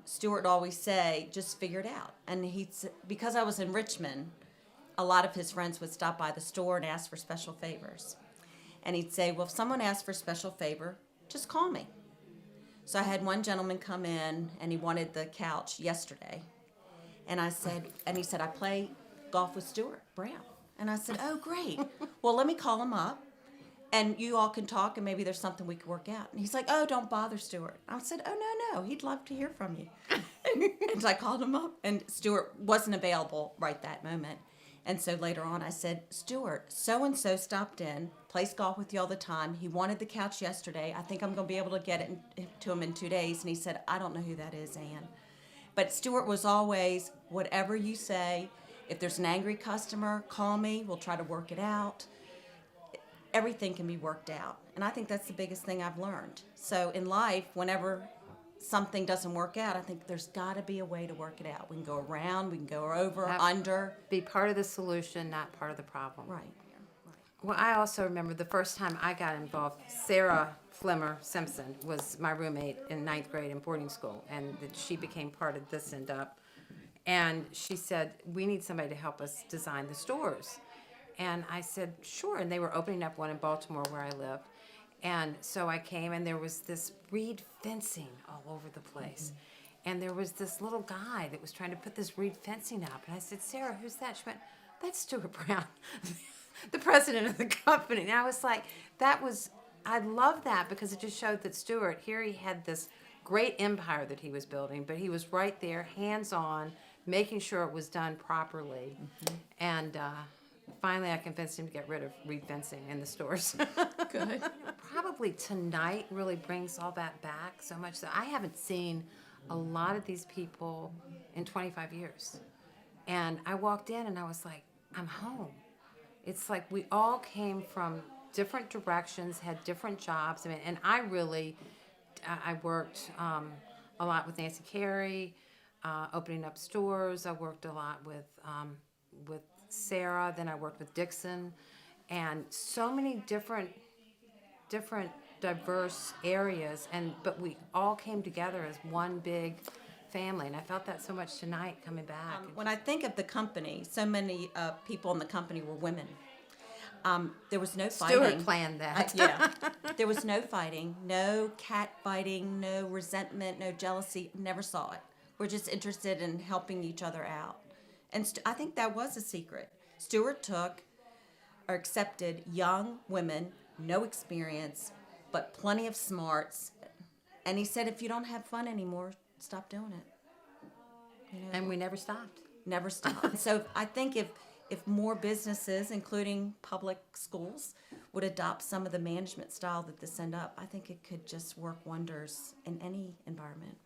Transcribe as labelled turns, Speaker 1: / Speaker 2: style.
Speaker 1: Stuart would always say, just figure it out. And because I was in Richmond, a lot of his friends would stop by the store and ask for special favors. And he'd say, well, if someone asks for a special favor, just call me. So I had one gentleman come in and he wanted the couch yesterday. And he said, I play golf with Stuart Brown. And I said, oh, great. Well, let me call him up and you all can talk and maybe there's something we could work out. And he's like, oh, don't bother Stuart. I said, oh, no, he'd love to hear from you. And I called him up and Stuart wasn't available right that moment. And so later on I said, Stuart, so-and-so stopped in, plays golf with you all the time. He wanted the couch yesterday. I think I'm going to be able to get it to him in 2 days. And he said, I don't know who that is, Ann. But Stuart was always, whatever you say, if there's an angry customer, call me. We'll try to work it out. Everything can be worked out. And I think that's the biggest thing I've learned. So in life, whenever something doesn't work out, I think there's got to be a way to work it out. We can go around, we can go over, under.
Speaker 2: Be part of the solution, not part of the problem.
Speaker 1: Right.
Speaker 2: Well, I also remember the first time I got involved, Sarah Flimmer Simpson was my roommate in 9th grade in boarding school, and she became part of This End Up. And she said, we need somebody to help us design the stores. And I said, sure. And they were opening up one in Baltimore where I lived. And so I came, and there was this reed fencing all over the place. Mm-hmm. And there was this little guy that was trying to put this reed fencing up. And I said, Sarah, who's that? She went, that's Stuart Brown, the president of the company. And I was like, I love that because it just showed that Stuart, here he had this great empire that he was building, but he was right there, hands-on, making sure it was done properly. Mm-hmm. And finally I convinced him to get rid of reed fencing in the stores.
Speaker 1: Good.
Speaker 2: Probably tonight really brings all that back so much that I haven't seen a lot of these people in 25 years. And I walked in and I was like, I'm home. It's like we all came from different directions, had different jobs. I mean, and I worked a lot with Nancy Carey, opening up stores. I worked a lot with Sarah. Then I worked with Dixon, and so many different diverse areas. But we all came together as one big family, and I felt that so much tonight coming back.
Speaker 1: When I think of the company, so many people in the company were women. There was no fighting.
Speaker 2: Stuart planned that.
Speaker 1: Yeah. There was no fighting, no cat fighting, no resentment, no jealousy. Never saw it. We're just interested in helping each other out. And I think that was a secret. Stuart took or accepted young women, no experience, but plenty of smarts. And he said, if you don't have fun anymore, stop doing it.
Speaker 2: And we never stopped.
Speaker 1: Never stopped. So I think if more businesses, including public schools, would adopt some of the management style that This End Up, I think it could just work wonders in any environment.